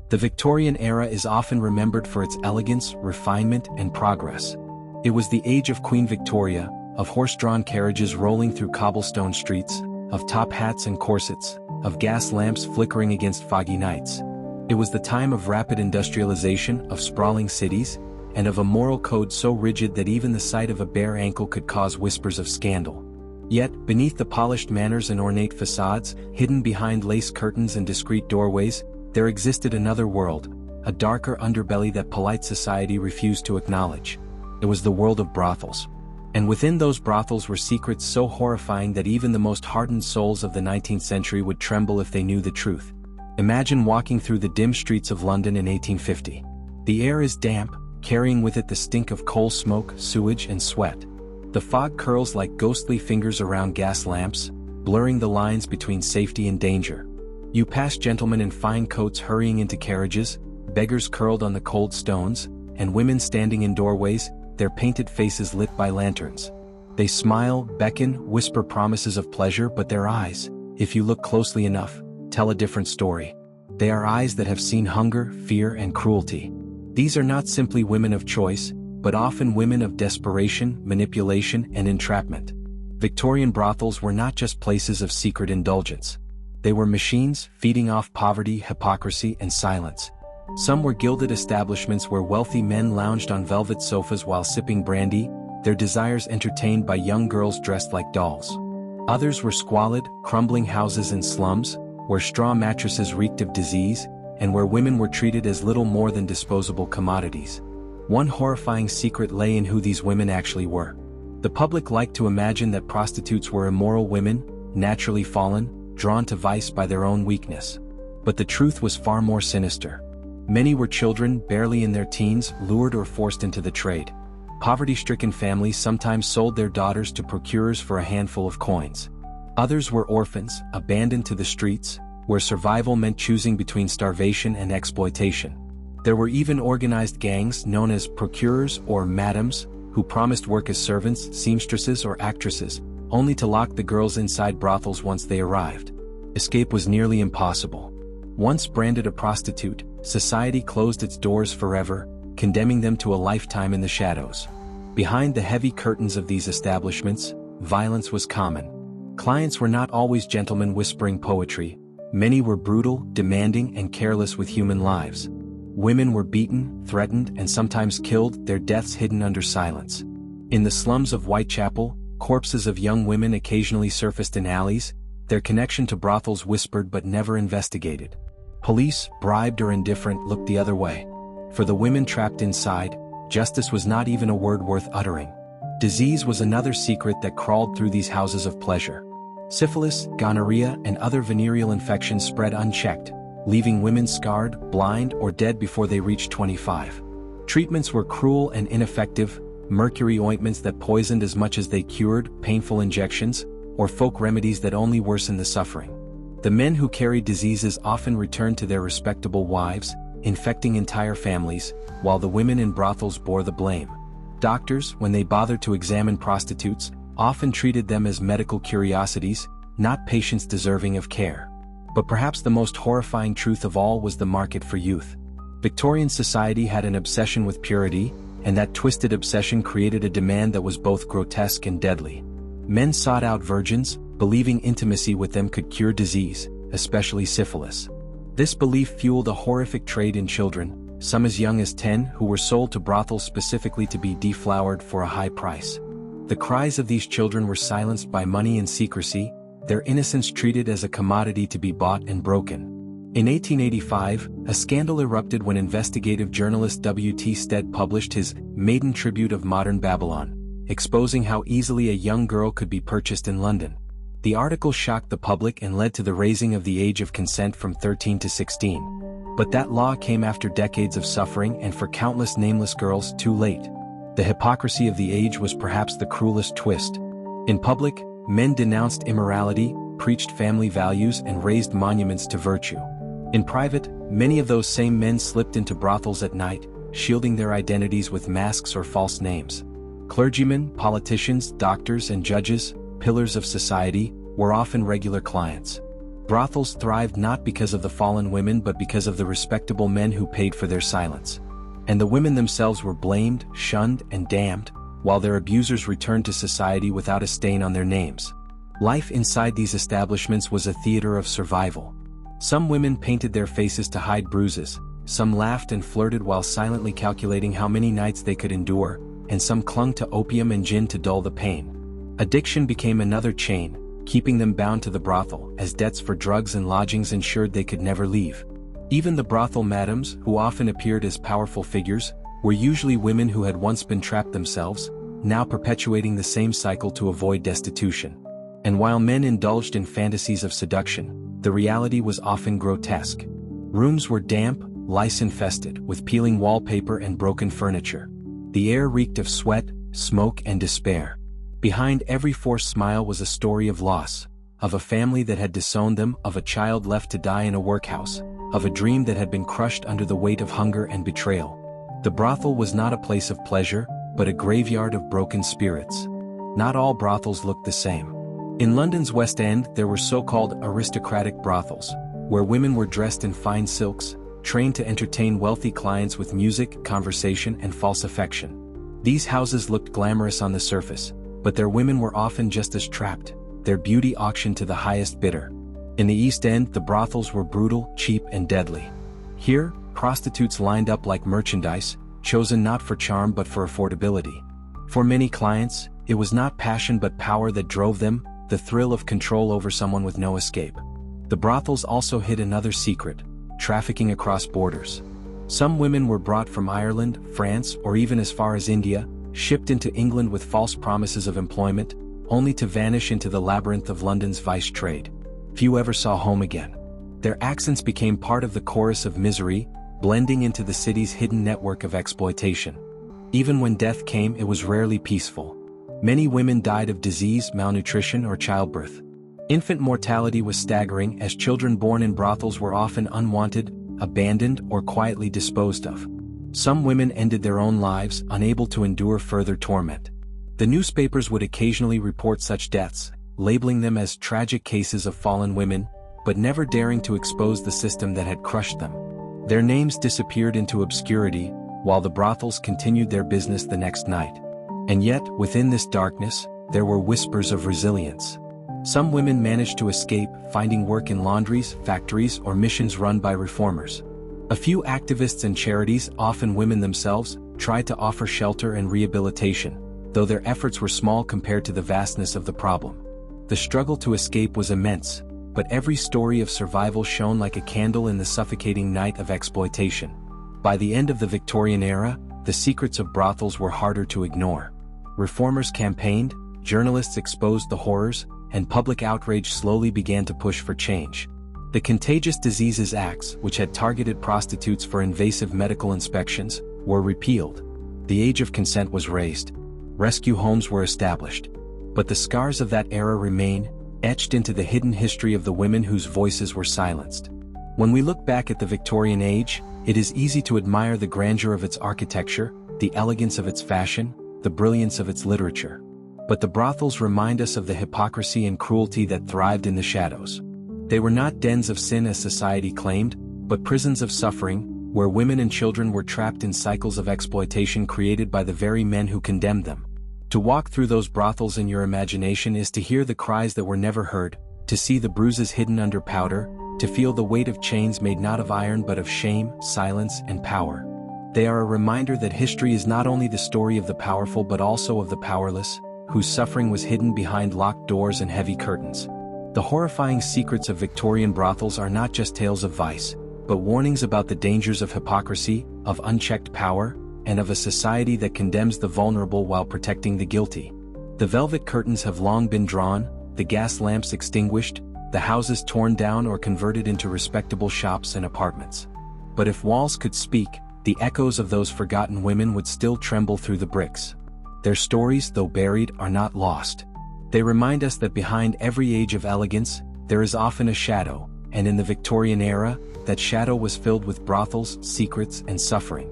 The Victorian era is often remembered for its elegance, refinement, and progress. It was the age of Queen Victoria, of horse-drawn carriages rolling through cobblestone streets, of top hats and corsets, of gas lamps flickering against foggy nights. It was the time of rapid industrialization, of sprawling cities, and of a moral code so rigid that even the sight of a bare ankle could cause whispers of scandal. Yet, beneath the polished manners and ornate facades, hidden behind lace curtains and discreet doorways, there existed another world, a darker underbelly that polite society refused to acknowledge. It was the world of brothels. And within those brothels were secrets so horrifying that even the most hardened souls of the 19th century would tremble if they knew the truth. Imagine walking through the dim streets of London in 1850. The air is damp, carrying with it the stink of coal smoke, sewage, and sweat. The fog curls like ghostly fingers around gas lamps, blurring the lines between safety and danger. You pass gentlemen in fine coats hurrying into carriages, beggars curled on the cold stones, and women standing in doorways, their painted faces lit by lanterns. They smile, beckon, whisper promises of pleasure, but their eyes, if you look closely enough, tell a different story. They are eyes that have seen hunger, fear, and cruelty. These are not simply women of choice, but often women of desperation, manipulation, and entrapment. Victorian brothels were not just places of secret indulgence. They were machines feeding off poverty, hypocrisy, and silence. Some were gilded establishments where wealthy men lounged on velvet sofas while sipping brandy, their desires entertained by young girls dressed like dolls. Others were squalid, crumbling houses in slums, where straw mattresses reeked of disease, and where women were treated as little more than disposable commodities. One horrifying secret lay in who these women actually were. The public liked to imagine that prostitutes were immoral women, naturally fallen, drawn to vice by their own weakness. But the truth was far more sinister. Many were children, barely in their teens, lured or forced into the trade. Poverty-stricken families sometimes sold their daughters to procurers for a handful of coins. Others were orphans, abandoned to the streets, where survival meant choosing between starvation and exploitation. There were even organized gangs known as procurers or madams, who promised work as servants, seamstresses, or actresses, only to lock the girls inside brothels once they arrived. Escape was nearly impossible. Once branded a prostitute, society closed its doors forever, condemning them to a lifetime in the shadows. Behind the heavy curtains of these establishments, violence was common. Clients were not always gentlemen whispering poetry. Many were brutal, demanding, and careless with human lives. Women were beaten, threatened, and sometimes killed, their deaths hidden under silence. In the slums of Whitechapel, corpses of young women occasionally surfaced in alleys, their connection to brothels whispered but never investigated. Police, bribed or indifferent, looked the other way. For the women trapped inside, justice was not even a word worth uttering. Disease was another secret that crawled through these houses of pleasure. Syphilis, gonorrhea, and other venereal infections spread unchecked, leaving women scarred, blind, or dead before they reached 25. Treatments were cruel and ineffective, mercury ointments that poisoned as much as they cured, painful injections, or folk remedies that only worsened the suffering. The men who carried diseases often returned to their respectable wives, infecting entire families, while the women in brothels bore the blame. Doctors, when they bothered to examine prostitutes, often treated them as medical curiosities, not patients deserving of care. But perhaps the most horrifying truth of all was the market for youth. Victorian society had an obsession with purity, and that twisted obsession created a demand that was both grotesque and deadly. Men sought out virgins, believing intimacy with them could cure disease, especially syphilis. This belief fueled a horrific trade in children, some as young as 10, who were sold to brothels specifically to be deflowered for a high price. The cries of these children were silenced by money and secrecy, their innocence treated as a commodity to be bought and broken. In 1885, a scandal erupted when investigative journalist W.T. Stead published his Maiden Tribute of Modern Babylon, exposing how easily a young girl could be purchased in London. The article shocked the public and led to the raising of the age of consent from 13 to 16. But that law came after decades of suffering and for countless nameless girls too late. The hypocrisy of the age was perhaps the cruelest twist. In public, men denounced immorality, preached family values, and raised monuments to virtue. In private, many of those same men slipped into brothels at night, shielding their identities with masks or false names. Clergymen, politicians, doctors, and judges, pillars of society, were often regular clients. Brothels thrived not because of the fallen women but because of the respectable men who paid for their silence. And the women themselves were blamed, shunned, and damned, while their abusers returned to society without a stain on their names. Life inside these establishments was a theater of survival. Some women painted their faces to hide bruises, some laughed and flirted while silently calculating how many nights they could endure, and some clung to opium and gin to dull the pain. Addiction became another chain, keeping them bound to the brothel, as debts for drugs and lodgings ensured they could never leave. Even the brothel madams, who often appeared as powerful figures, were usually women who had once been trapped themselves, now perpetuating the same cycle to avoid destitution. And while men indulged in fantasies of seduction, the reality was often grotesque. Rooms were damp, lice-infested, with peeling wallpaper and broken furniture. The air reeked of sweat, smoke, and despair. Behind every forced smile was a story of loss, of a family that had disowned them, of a child left to die in a workhouse, of a dream that had been crushed under the weight of hunger and betrayal. The brothel was not a place of pleasure, but a graveyard of broken spirits. Not all brothels looked the same. In London's West End there were so-called aristocratic brothels, where women were dressed in fine silks, trained to entertain wealthy clients with music, conversation, and false affection. These houses looked glamorous on the surface, but their women were often just as trapped, their beauty auctioned to the highest bidder. In the East End the brothels were brutal, cheap, and deadly. Here, prostitutes lined up like merchandise, chosen not for charm but for affordability. For many clients, it was not passion but power that drove them, the thrill of control over someone with no escape. The brothels also hid another secret: trafficking across borders. Some women were brought from Ireland, France, or even as far as India, shipped into England with false promises of employment, only to vanish into the labyrinth of London's vice trade. Few ever saw home again. Their accents became part of the chorus of misery, blending into the city's hidden network of exploitation. Even when death came, it was rarely peaceful. Many women died of disease, malnutrition, or childbirth. Infant mortality was staggering, as children born in brothels were often unwanted, abandoned, or quietly disposed of. Some women ended their own lives, unable to endure further torment. The newspapers would occasionally report such deaths, labeling them as tragic cases of fallen women, but never daring to expose the system that had crushed them. Their names disappeared into obscurity, while the brothels continued their business the next night. And yet, within this darkness, there were whispers of resilience. Some women managed to escape, finding work in laundries, factories, or missions run by reformers. A few activists and charities, often women themselves, tried to offer shelter and rehabilitation, though their efforts were small compared to the vastness of the problem. The struggle to escape was immense, but every story of survival shone like a candle in the suffocating night of exploitation. By the end of the Victorian era, the secrets of brothels were harder to ignore. Reformers campaigned, journalists exposed the horrors, and public outrage slowly began to push for change. The Contagious Diseases Acts, which had targeted prostitutes for invasive medical inspections, were repealed. The age of consent was raised. Rescue homes were established. But the scars of that era remain, etched into the hidden history of the women whose voices were silenced. When we look back at the Victorian age, it is easy to admire the grandeur of its architecture, the elegance of its fashion, the brilliance of its literature. But the brothels remind us of the hypocrisy and cruelty that thrived in the shadows. They were not dens of sin as society claimed, but prisons of suffering, where women and children were trapped in cycles of exploitation created by the very men who condemned them. To walk through those brothels in your imagination is to hear the cries that were never heard, to see the bruises hidden under powder, to feel the weight of chains made not of iron but of shame, silence, and power. They are a reminder that history is not only the story of the powerful but also of the powerless, whose suffering was hidden behind locked doors and heavy curtains. The horrifying secrets of Victorian brothels are not just tales of vice, but warnings about the dangers of hypocrisy, of unchecked power, and of a society that condemns the vulnerable while protecting the guilty. The velvet curtains have long been drawn, the gas lamps extinguished, the houses torn down or converted into respectable shops and apartments. But if walls could speak, the echoes of those forgotten women would still tremble through the bricks. Their stories, though buried, are not lost. They remind us that behind every age of elegance, there is often a shadow, and in the Victorian era, that shadow was filled with brothels, secrets, and suffering.